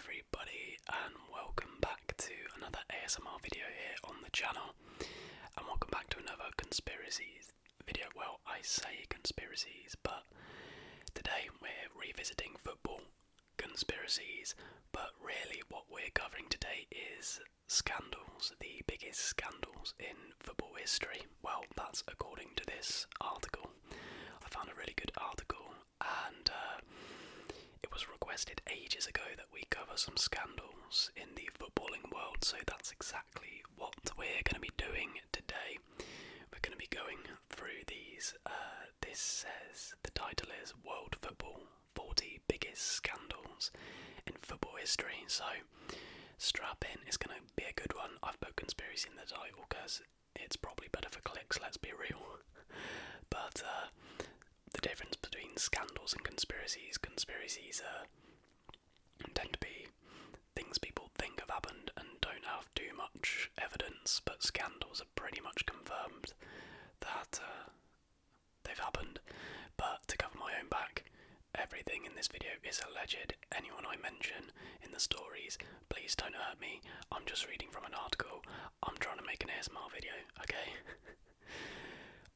everybody, and welcome back to another ASMR video here on the channel, and welcome back to another Conspiracies video. Well, I say conspiracies, but today we're revisiting football conspiracies, but really what we're covering today is scandals, the biggest scandals in football history. Well, that's according to this article. I found a really good article, and it was requested ages ago that we cover some scandals in the footballing world, so that's exactly what we're going to be doing today. We're going to be going through these. This says the title is World Football 40 Biggest Scandals in Football History, so strap in, it's going to be a good one. I've put conspiracy in the title because it's probably better for clicks, let's be real. But the difference between scandals and conspiracies tend to be things people think have happened and don't have too much evidence, but scandals are pretty much confirmed that they've happened. But to cover my own back, everything in this video is alleged. Anyone I mention in the stories, please don't hurt me. I'm just reading from an article. I'm trying to make an ASMR video, okay?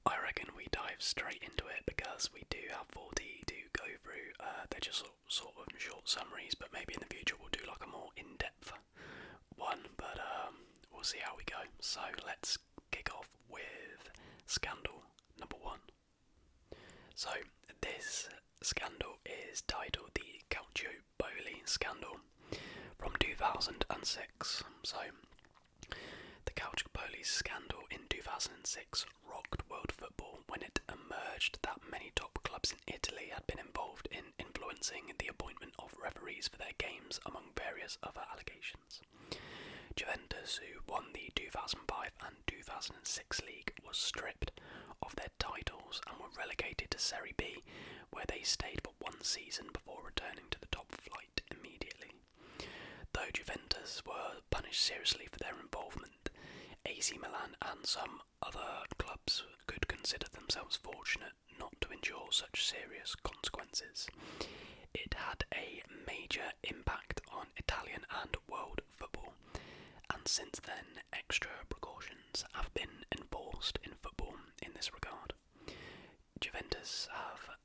I reckon we dive straight into it because we do have 40 to go through. They're just sort of short summaries, but maybe in the future we'll do like a more in-depth one, but we'll see how we go. So let's kick off with scandal number 1. So this scandal is titled the Calciopoli Scandal from 2006. So the Calciopoli scandal in 2006 rocked world football when it emerged that many top clubs in Italy had been involved in influencing the appointment of referees for their games, among various other allegations. Juventus, who won the 2005 and 2006 league, was stripped of their titles and were relegated to Serie B, where they stayed for one season before returning to the top flight immediately. Though Juventus were punished seriously for their involvement, AC Milan and some other clubs could consider themselves fortunate not to endure such serious consequences. It had a major impact on Italian and world football, and since then extra precautions have been enforced in football in this regard. Juventus have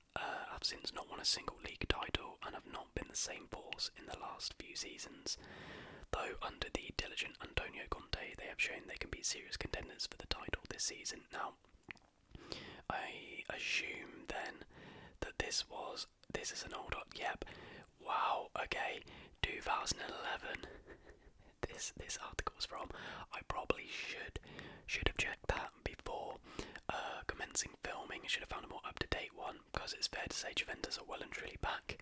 since not won a single league title and have not been the same force in the last few seasons, though under the diligent Antonio Conte they have shown they can be serious contenders for the title this season. Now, I assume then that this is an old yep. Wow, okay, 2011. This article was from. I probably should have checked that before commencing filming. I should have found a more up-to-date one, because it's fair to say Juventus are well and truly back.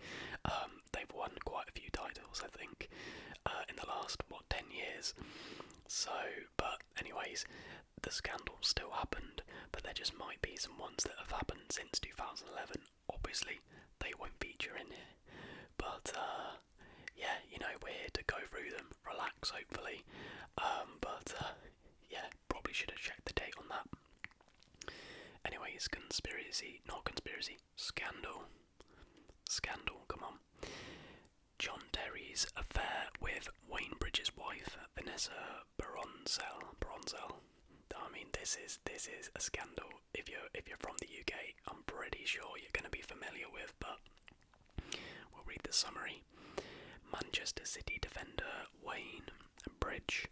They've won quite a few titles, I think, in the last 10 years. So, but anyways, the scandal still happened, but there just might be some ones that have happened since 2011. Obviously, they won't feature in here, but yeah, we're here to go through them, relax hopefully, but yeah, probably should have checked the date on that. Anyways, scandal, come on. John Terry's affair with Wayne Bridges' wife, Vanessa Bronzel. I mean, this is a scandal. If you're from the UK, I'm pretty sure you're going to be familiar with, but we'll read the summary. Manchester City defender Wayne Bridge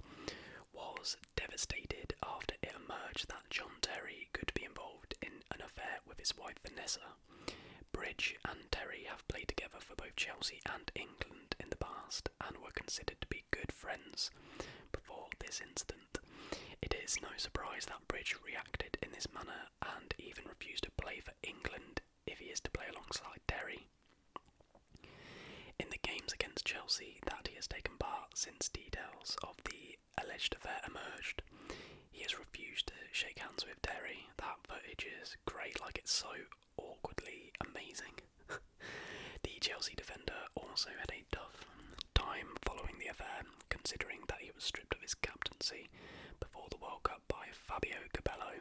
was devastated after it emerged that John Terry could be involved in an affair with his wife Vanessa. Bridge and Terry have played together for both Chelsea and England in the past and were considered to be good friends before this incident. It is no surprise that Bridge reacted in this manner and even refused to play for England if he is to play alongside Terry. In the games against Chelsea that he has taken part since details of the alleged affair emerged, he has refused to shake hands with Terry. That footage is great, like it's so awkwardly amazing. The Chelsea defender also had a tough time following the affair, considering that he was stripped of his captaincy before the World Cup by Fabio Capello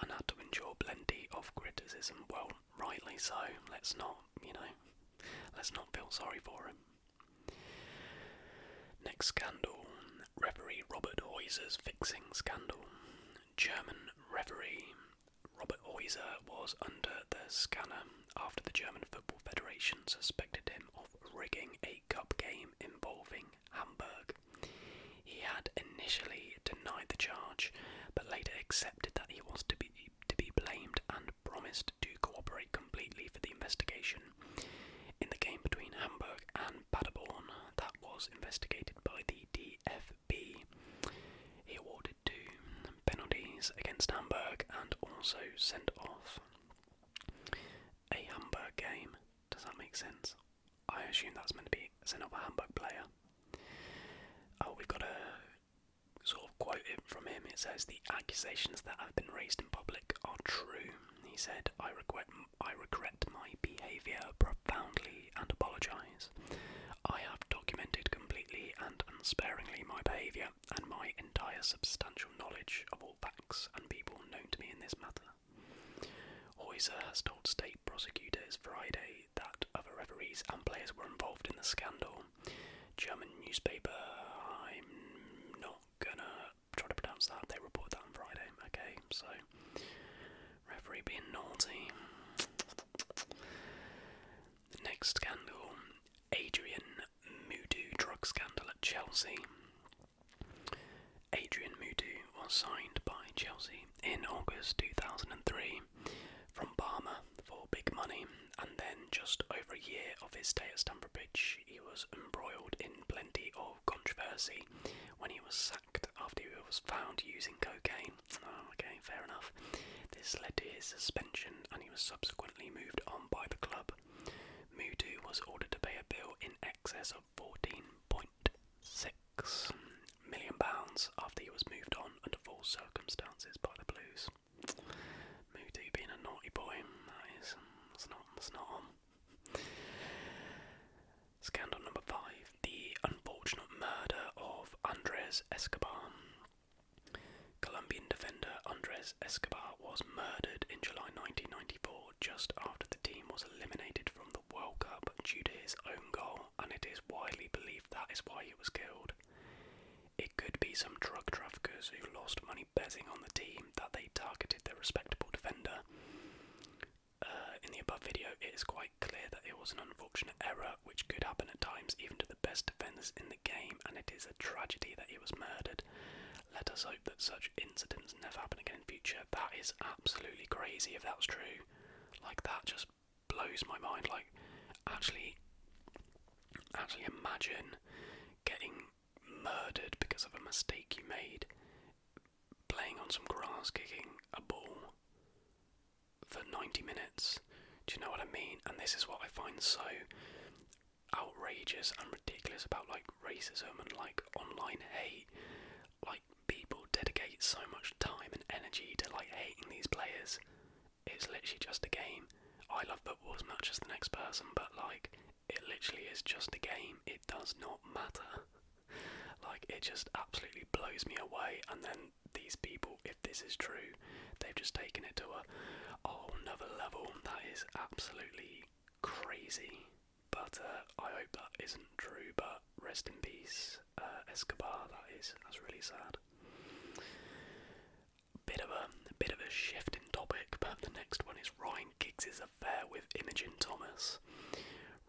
and had to endure plenty of criticism. Well, rightly so. Let's not feel sorry for him. Next scandal, referee Robert Heuser's fixing scandal. German referee Robert Heuser was under the scanner after the German Football Federation suspected him of rigging a cup game involving Hamburg. He had initially denied the charge, but later accepted that he was to be blamed and promised to cooperate completely for the investigation. In the game between Hamburg and Paderborn that was investigated by the DFB, he awarded 2 penalties against Hamburg and also sent off a Hamburg game. Does that make sense? I assume that's meant to be sent off a Hamburg player. Oh, we've got a sort of quote from him. It says, "The accusations that have been raised in public are true." He said, I regret my behaviour profoundly and apologise. I have documented completely and unsparingly my behaviour and my entire substantial knowledge of all facts and people known to me in this matter. Heuser has told state prosecutors Friday that other referees and players were involved in the scandal. German newspaper, I'm not gonna try to pronounce that, they reported that on Friday. Okay, so referee being naughty. Next scandal, Adrian Moody drug scandal at Chelsea. Adrian Moody was signed by Chelsea in August 2003 from Parma for big money, and then just over a year of his stay at Stamford Bridge, he was embroiled in plenty of controversy when he was sacked after he was found using cocaine. Oh, okay, fair enough. This led to his suspension and he was subsequently moved on by the club. Moody was ordered to pay a bill in excess of £14.6 million after he was moved on under false circumstances by the Blues. Moody being a naughty boy, that's not on. Scandal number 5, the unfortunate murder of Andres Escobar. Colombian defender Andres Escobar was murdered in July 1994 just after the team was eliminated from the World Cup due to his own goal, and it is widely believed that is why he was killed. It could be some drug traffickers who lost money betting on the team that they targeted the respectable defender. In the above video, it is quite clear that it was an unfortunate error which could happen at times even to the best defenders in the game, and it is a tragedy that he was murdered. Let us hope that such incidents never happen again in future. That is absolutely crazy if that's true. Like, that just blows my mind. Like, actually imagine getting murdered because of a mistake you made playing on some grass, kicking a ball for 90 minutes. Do you know what I mean? And this is what I find so outrageous and ridiculous about, like, racism and, like, online hate. Like, people dedicate so much time and energy to, like, hating these players. It's literally just a game. I love football as much as the next person, but, like, it literally is just a game. It does not matter. Like, it just absolutely blows me away. And then these people, if this is true, they've just taken it to a whole another level. That is absolutely crazy. But I hope that isn't true. But rest in peace, Escobar. That's really sad. Bit of a shift in topic, but the next one is Ryan Giggs' affair with Imogen Thomas.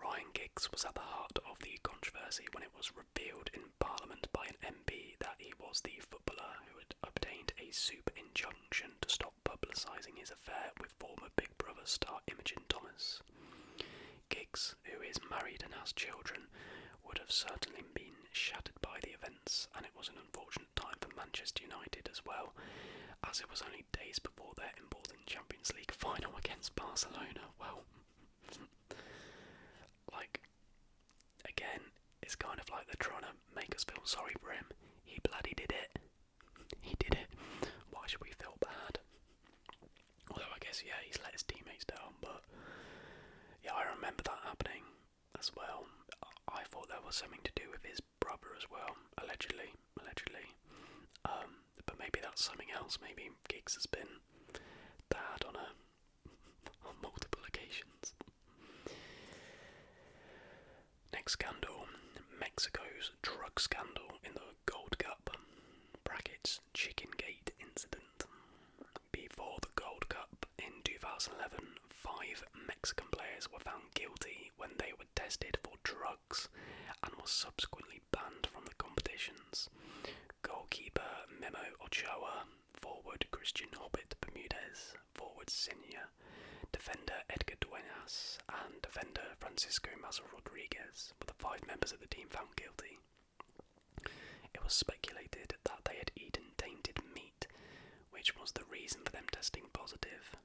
Ryan Giggs was at the heart of the controversy when it was revealed in Parliament by an MP that he was the footballer who had obtained a super injunction to stop publicising his affair with former Big Brother star Imogen Thomas. Giggs, who is married and has children, would have certainly been shattered by the events, and it was an unfortunate time for Manchester United as well, as it was only days before their important Champions League final against Barcelona. Well, like, again, it's kind of like they're trying to make us feel sorry for him. He bloody did it. He did it. Why should we feel bad? Although I guess, yeah, he's let his teammates down, but yeah, I remember that happening as well. I thought there was something to do with his brother as well, allegedly. But maybe that's something else. Maybe Giggs has been bad on multiple occasions. Next scandal, Mexico's drug scandal in the Gold Cup (brackets Chicken Gate incident). Before the Gold Cup in 2011, 5 Mexican players were found guilty when they were tested for drugs and were subsequently banned from the competitions. Goalkeeper Memo Ochoa, forward Christian Hobbit Bermudez, forward Senior, defender Edgar Duenas, and defender Francisco Maza Rodriguez were the 5 members of the team found guilty. It was speculated that they had eaten tainted meat, which was the reason for them testing positive.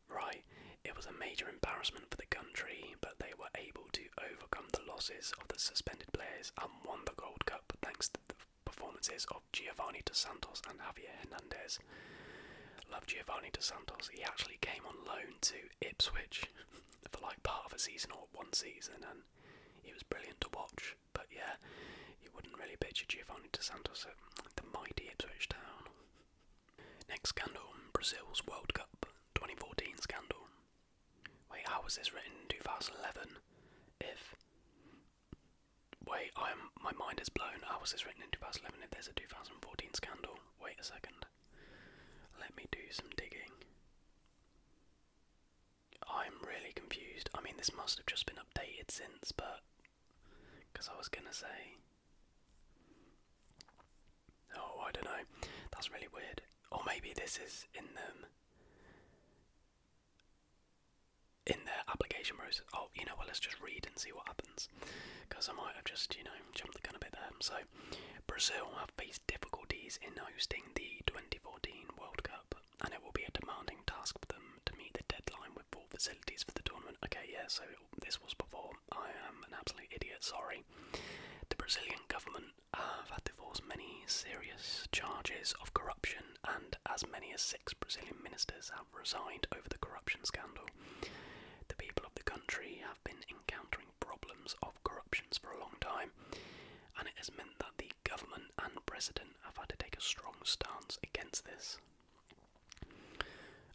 Right, it was a major embarrassment for the country, but they were able to overcome the losses of the suspended players and won the Gold Cup thanks to the performances of Giovanni Dos Santos and Javier Hernandez. Love Giovanni Dos Santos. He actually came on loan to Ipswich for like part of a season or one season, and he was brilliant to watch. But yeah, you wouldn't really picture Giovanni Dos Santos at the mighty Ipswich Town. Next scandal, Brazil's World Cup 2014 scandal. Wait, how was this written in 2011? My mind is blown. How was this written in 2011 if there's a 2014 scandal? Wait a second. Let me do some digging. I'm really confused. I mean, this must have just been updated since, but... because I was gonna say... oh, I don't know. That's really weird. Or maybe this is in them... in their application process. Oh, you know what, let's just read and see what happens. Because I might have just, jumped the gun a bit there. So, Brazil have faced difficulties in hosting the 2014 World Cup, and it will be a demanding task for them to meet the deadline with full facilities for the tournament. Okay, yeah, so this was before. I am an absolute idiot, sorry. The Brazilian government have had to force many serious charges of corruption, and as many as 6 Brazilian ministers have resigned over the corruption scandal. The people of the country have been encountering problems of corruption for a long time, and it has meant that the government and president have had to take a strong stance against this.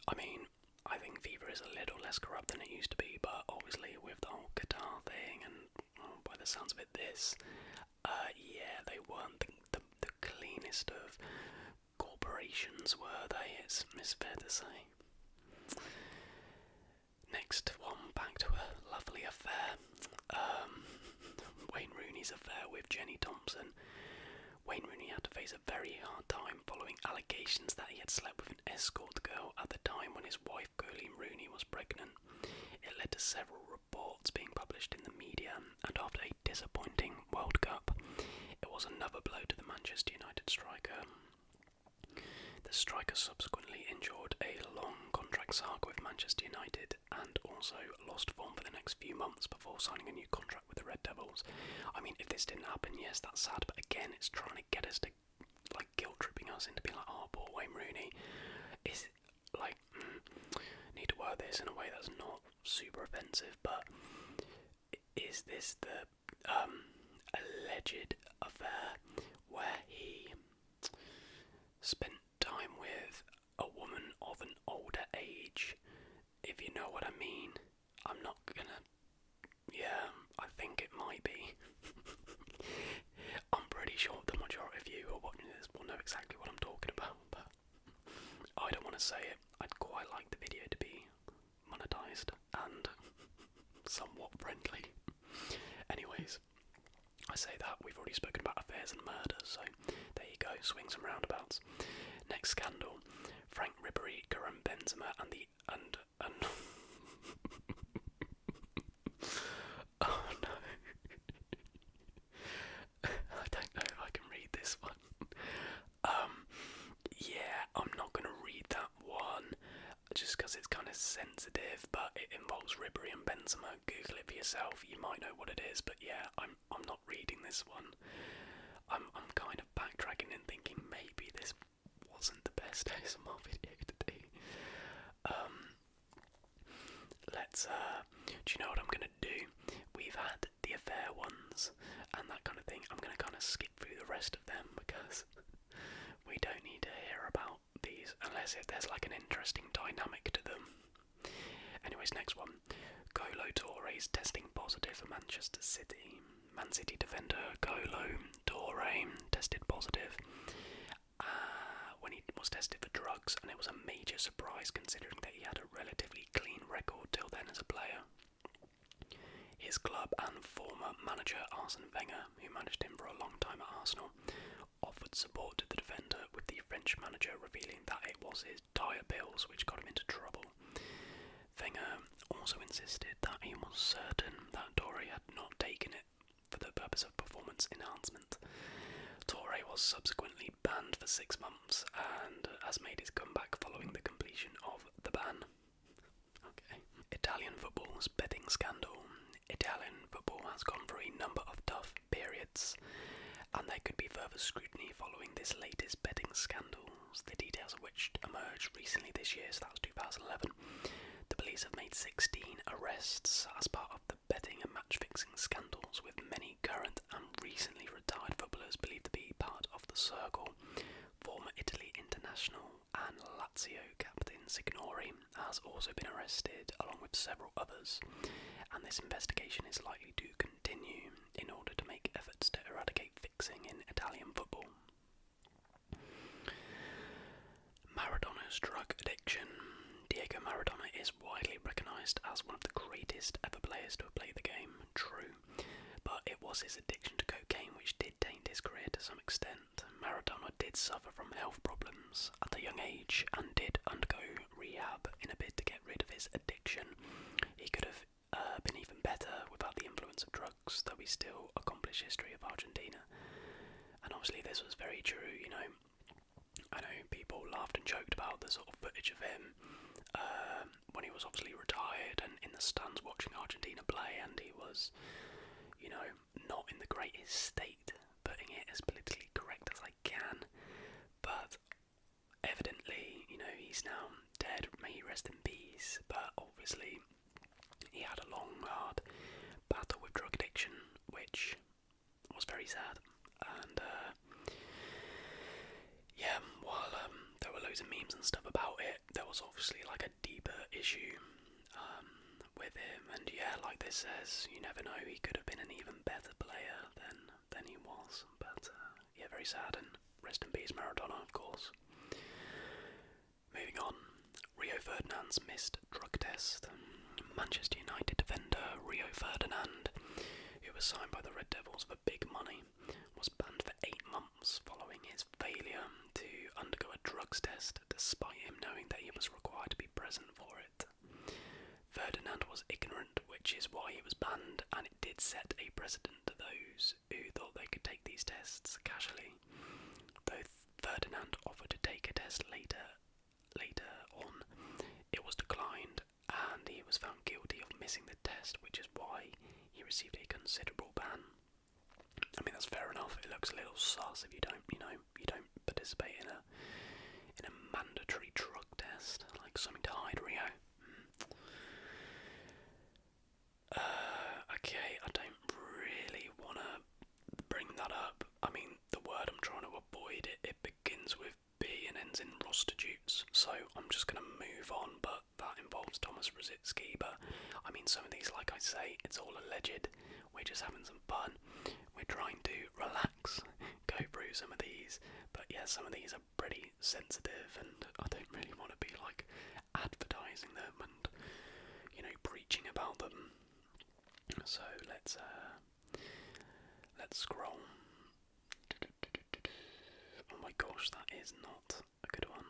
I mean, I think FIFA is a little less corrupt than it used to be, but obviously with the whole Qatar thing and, by the sounds of it, this, yeah, they weren't the cleanest of corporations, were they? It's fair to say. Next one, back to a lovely affair. Wayne Rooney's affair with Jenny Thompson. Wayne Rooney had to face a very hard time following allegations that he had slept with an escort girl at the time when his wife Colleen Rooney was pregnant. It led to several reports being published in the media, and after a disappointing World Cup, it was another blow to the Manchester United striker. The striker subsequently endured a long contract saga with Manchester United and also lost form for the next few months before signing a new contract with the Red Devils. I mean, if this didn't happen, yes, that's sad, but again, it's trying to get us to, like, guilt-tripping us into being like, oh, poor Wayne Rooney. Is, like, need to word this in a way that's not super offensive, but is this the alleged affair where he spent time with a woman of an older age, if you know what I mean? I'm not gonna... yeah, I think it might be. I'm pretty sure the majority of you who are watching this will know exactly what I'm talking about, but I don't want to say it. I'd quite like the video to be monetized and somewhat friendly. Anyways, I say that, we've already spoken about affairs and murder, so there you go, swings and roundabouts. Next scandal, Frank Ribery, Karim Benzema and oh no. I don't know if I can read this one. Yeah, I'm not going to read that one, just because it's kind of sensitive, but it involves Ribery and Benzema. Google it for yourself, you might know what it is, but yeah, I'm not reading this one. I'm kind of backtracking and thinking maybe this wasn't the best ASMR video to do. Do you know what I'm going to do? We've had the affair ones and that kind of thing. I'm going to kind of skip through the rest of them because we don't need to hear about these unless there's like an interesting dynamic to them. Anyways, next one. Kolo Torre's testing positive for Manchester City. Man City defender Kolo Toure tested positive when he was tested for drugs, and it was a major surprise considering that he had a relatively clean record till then as a player. His club and former manager Arsene Wenger, who managed him for a long time at Arsenal, offered support to the defender, with the French manager revealing that it was his diet pills which got him into trouble. Wenger also insisted that he was certain that Toure had not taken it for the purpose of performance enhancement. Toure was subsequently banned for 6 months and has made his comeback following the completion of the ban. Italian football's betting scandal. Italian football has gone through a number of tough periods, and there could be further scrutiny following this latest betting scandals, the details of which emerged recently this year, so that was 2011. The police have made 16 arrests as part of the betting and match-fixing scandals, with many current and recently retired footballers believed to be part of the circle. Former Italy international and Lazio captain Signori has also been arrested, along with several others, and this investigation is likely to continue in order to make efforts to eradicate fixing in Italian football. Maradona's drug addiction. Diego Maradona is widely recognised as one of the greatest ever players to have played the game, true, but it was his addiction to cocaine which did taint his career to some extent. Maradona did suffer from health problems at a young age and did undergo rehab in a bid to get rid of his addiction. He could have been even better without the influence of drugs, though he still accomplished history of Argentina. And obviously this was very true, you know. I know people laughed and joked about the sort of footage of him when he was obviously retired and in the stands watching Argentina play, and he was, you know, not in the greatest state, putting it as politically correct as I can. But evidently, you know, he's now dead, may he rest in peace, but obviously he had a long, hard battle with drug addiction, which was very sad. And yeah, while there were loads of memes and stuff about it, there was obviously like a deeper issue with him. And yeah, like this says, you never know, he could have been an even better player than he was. But yeah, very sad, and rest in peace Maradona, of course. Moving on, Rio Ferdinand's missed drug test. Manchester United defender Rio Ferdinand, who was signed by the Red Devils for big money, was banned for 8 months following his failure to undergo a drugs test, despite him knowing that he was required to be present for it. Ferdinand was ignorant, which is why he was banned, and it did set a precedent to those who thought they could take these tests casually. Though Ferdinand offered to take a test later on, it was declined, and he was found guilty of missing the test, which is why he received a considerable ban. I mean, that's fair enough. It looks a little sus if you don't participate in a mandatory drug test, like something to hide, Rio. Okay, I don't really want to bring that up. I mean, the word I'm trying to avoid, it begins with B and ends in prostitutes, so I'm just going to move on, but that involves Thomas Rosicki. But I mean, some of these, like I say, it's all alleged. We're just having some fun. We're trying to relax, go through some of these, but yeah, some of these are pretty sensitive, and I don't really want to be like advertising them and, you know, preaching about them. So let's scroll. Oh my gosh, that is not a good one.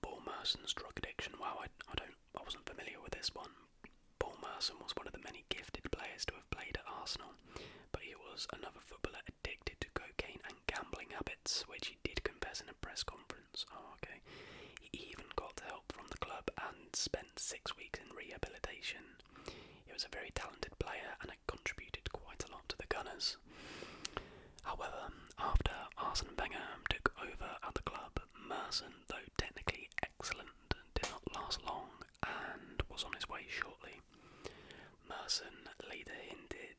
Paul Merson's drug addiction. Wow, I wasn't familiar with this one. Paul Merson was one of the many gifted players to have played at Arsenal, but he was another footballer addicted to cocaine and gambling habits, which he did confess in a press conference. Oh, okay. He even got help from the club and spent 6 weeks in rehabilitation. He was a very talented player and had contributed quite a lot to the Gunners. However, after Arsene Wenger took over at the club, Merson, though technically excellent, did not last long and was on his way shortly. Merson later hinted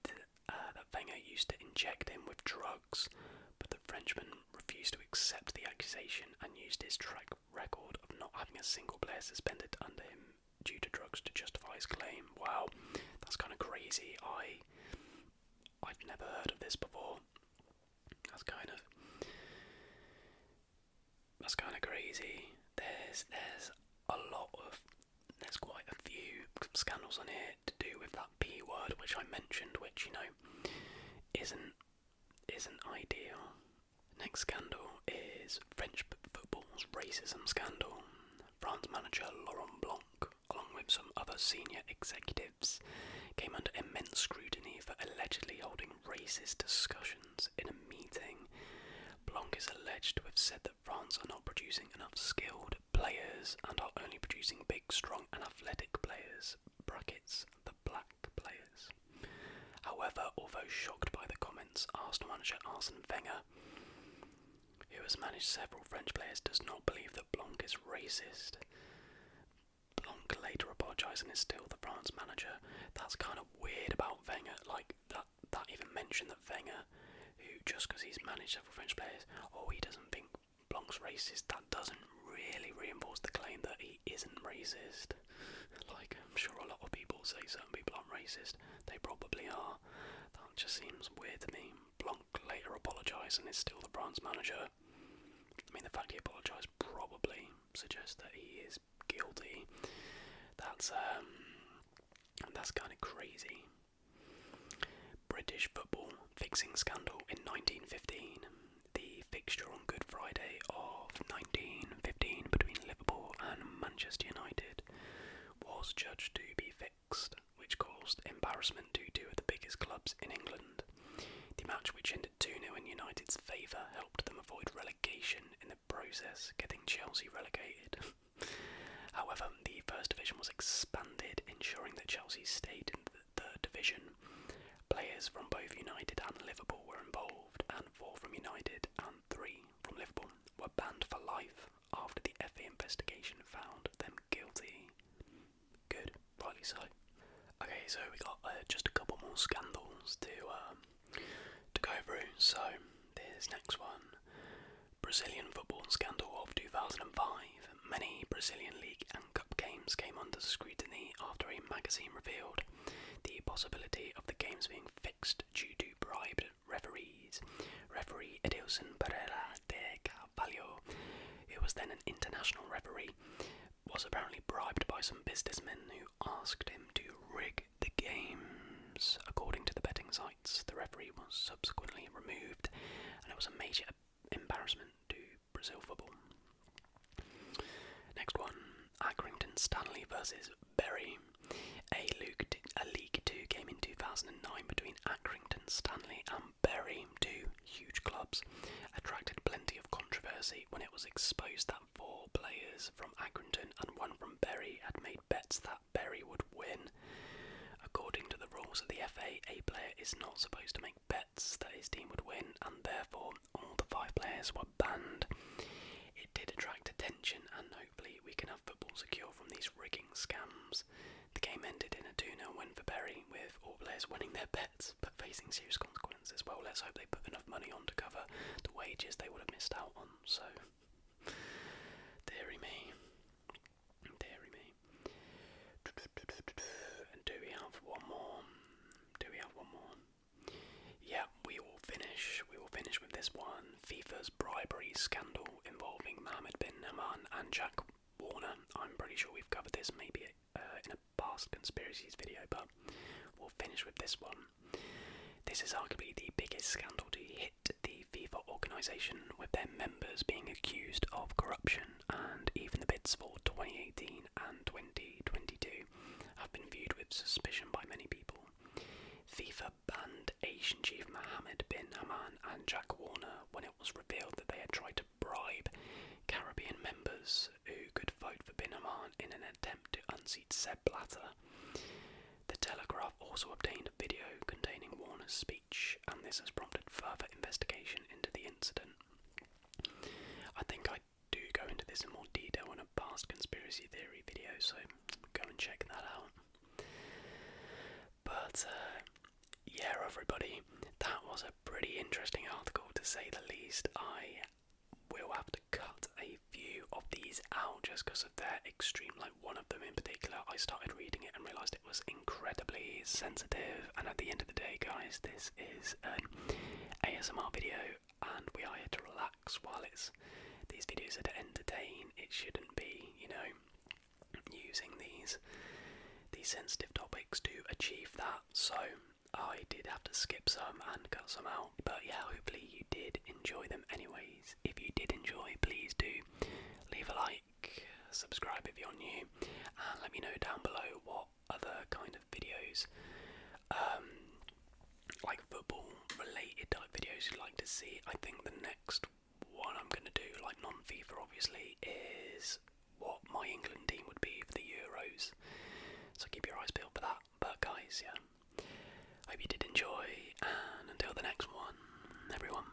that Wenger used to inject him with drugs, but the Frenchman refused to accept the accusation and used his track record of not having a single player suspended under him due to drugs to justify his claim. Wow, that's kind of crazy. I I'd never heard of this before. That's kind of crazy. There's quite a few scandals on here to do with that P word which I mentioned, which, you know, isn't ideal. Next scandal is French football's racism scandal. France manager Laurent Blanc, along with some other senior executives, came under immense scrutiny for allegedly holding racist discussions in a meeting. Blanc is alleged to have said that France are not producing enough skilled players and are only producing big, strong and athletic players, brackets, the black players. However, although shocked by the comments, Arsenal manager Arsene Wenger, who has managed several French players, does not believe that Blanc is racist. Blanc later apologised and is still the France manager. That's kind of weird about Wenger, like that even mentioned that Wenger, who just because he's managed several French players, he doesn't think Blanc's racist, that doesn't really reinforce the claim that he isn't racist. Like, I'm sure a lot of people say certain people aren't racist. They probably are. That just seems weird to me. Blanc later apologised and is still the France manager. I mean, the fact he apologised probably suggests that he is guilty. That's kind of crazy. British football fixing scandal in 1915. The fixture on Good Friday of 1915 between Liverpool and Manchester United was judged to be fixed, which caused embarrassment to two of the biggest clubs in England. The match, which ended 2-0 in United's favour, helped them avoid relegation in the process, getting Chelsea relegated. However, the First Division was expanded, ensuring that Chelsea stayed in the Third Division. Players from both United and Liverpool were involved, and 4 from United and 3 from Liverpool were banned for life after the FA investigation found them guilty. Good, rightly so. Okay, so we got just a couple more scandals to go through. So this next one, Brazilian football scandal of 2005. Many Brazilian league and cup games came under scrutiny after a magazine revealed the possibility of the games being fixed due to bribed referees. Referee Edilson Pereira de Carvalho, who was then an international referee, was apparently bribed by some businessmen who asked him to rig the games. According to the betting sites, the referee was subsequently removed, and it was a major embarrassment to Brazil football. Next one, Accrington Stanley versus Bury. A League Two game in 2009 between Accrington Stanley and Bury, two huge clubs, attracted plenty of controversy when it was exposed that 4 players from Accrington and 1 from Bury had made bets that Bury would win. According to the rules of the FA, a player is not supposed to make bets that his team would win, and therefore all the 5 players were banned. It did attract attention, and hopefully we can have football secure from these rigging scams. The game ended in a 2-0 win for Bury, with all players winning their bets, but facing serious consequences. Well, let's hope they put enough money on to cover the wages they would have missed out on, so... Deary me. Do we have one more? Yeah, we will finish with this one. FIFA's bribery scandal involving Mohammed bin Haman and Jack Warner. I'm pretty sure we've covered this maybe in a past Conspiracies video, but we'll finish with this one. This is arguably the biggest scandal to hit the FIFA organisation, with their members being accused of corruption, and even the bids for 2018 and 2022 have been viewed with suspicion by many people. FIFA banned Asian chief Mohammed bin Haman and Jack Warner when it was revealed that they had tried to bribe Caribbean members who could vote for bin Haman in an attempt to unseat Sepp Blatter. The Telegraph also obtained a video containing Warner's speech, and this has prompted further investigation into the incident. I think I do go into this in more detail in a past conspiracy theory video, so go and check that out. But yeah, everybody, that was a pretty interesting article to say the least. I will have to cut a few of these out just because of their extreme, like one of them in particular, I started reading it and realised it was incredibly sensitive, and at the end of the day, guys, guys, this is an ASMR video, and we are here to relax while these videos are to entertain. It shouldn't be, using these sensitive topics to achieve that. So I did have to skip some and cut some out, but yeah, hopefully you did enjoy them anyways. If you did enjoy, please do leave a like, subscribe if you're new, and let me know down below what other kind of videos, like football related type videos you'd like to see. I think the next one I'm going to do, like non-FIFA obviously, is what my England team would be for the Euros. So keep your eyes peeled for that. But guys, yeah, hope you did enjoy, and until the next one, everyone,